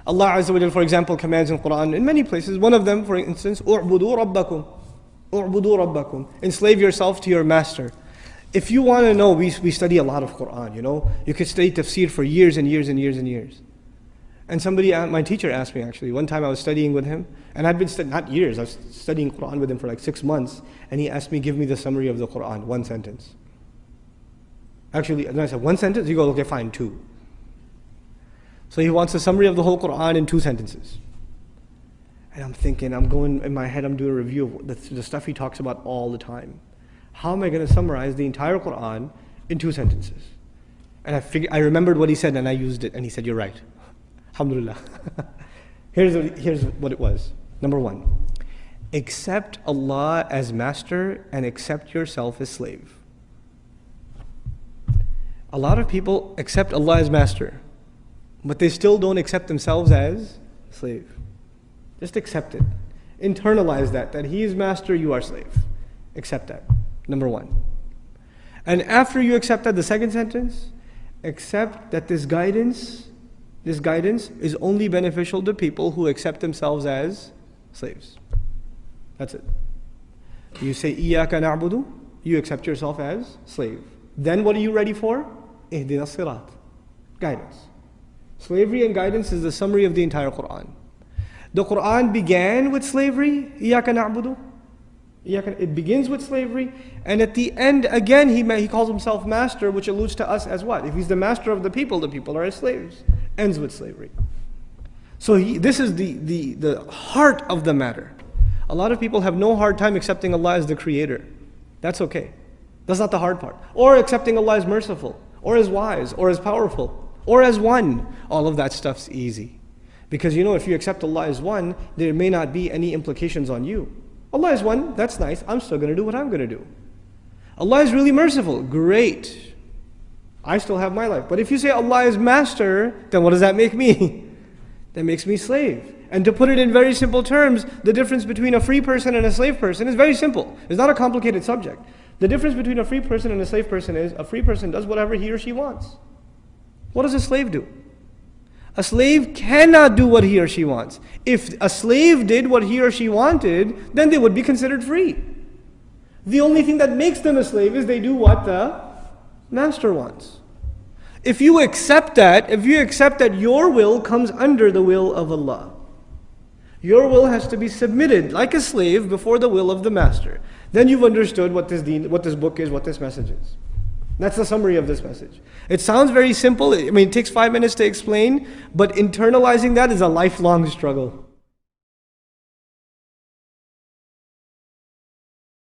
Allah Azza wa Jal, for example, commands in Quran in many places. One of them, for instance, "U'budu rabbakum." U'budu rabbakum. Enslave yourself to your master. If you want to know, we study a lot of Quran, you know. You could study tafsir for years and years and years and years. And somebody, my teacher asked me actually, one time I was studying with him, and I'd been studying, not years, I was studying Quran with him for like 6 months, and he asked me, give me the summary of the Quran, one sentence. Actually, then I said, one sentence? He goes, okay, fine, 2. So he wants a summary of the whole Quran in 2 sentences. And I'm thinking, I'm going, in my head, I'm doing a review of the stuff he talks about all the time. How am I going to summarize the entire Quran in 2 sentences? And I remembered what he said, and I used it, and he said, you're right. Alhamdulillah. Here's what it was. Number 1, accept Allah as master and accept yourself as slave. A lot of people accept Allah as master, but they still don't accept themselves as slave. Just accept it. Internalize that He is master, you are slave. Accept that. Number 1. And after you accept that, the second sentence, accept that this guidance is only beneficial to people who accept themselves as slaves. That's it. You say, Iyaka na'budu, you accept yourself as slave. Then what are you ready for? Ihdina sirat. Guidance. Slavery and guidance is the summary of the entire Quran. The Quran began with slavery, Iyaka na'budu. It begins with slavery, and at the end, again, he calls himself master, which alludes to us as what? If he's the master of the people are his slaves. Ends with slavery. So this is the heart of the matter. A lot of people have no hard time accepting Allah as the creator. That's okay. That's not the hard part. Or accepting Allah as merciful, or as wise, or as powerful, or as one. All of that stuff's easy. Because you know, if you accept Allah as one, there may not be any implications on you. Allah is one, that's nice, I'm still going to do what I'm going to do. Allah is really merciful, great. I still have my life. But if you say Allah is master, then what does that make me? That makes me slave. And to put it in very simple terms, the difference between a free person and a slave person is very simple. It's not a complicated subject. The difference between a free person and a slave person is, a free person does whatever he or she wants. What does a slave do? A slave cannot do what he or she wants. If a slave did what he or she wanted, then they would be considered free. The only thing that makes them a slave is they do what the master wants. If you accept that your will comes under the will of Allah, your will has to be submitted like a slave before the will of the master. Then you've understood what this book is, what this message is. That's the summary of this message. It sounds very simple. I mean, it takes 5 minutes to explain, but internalizing that is a lifelong struggle.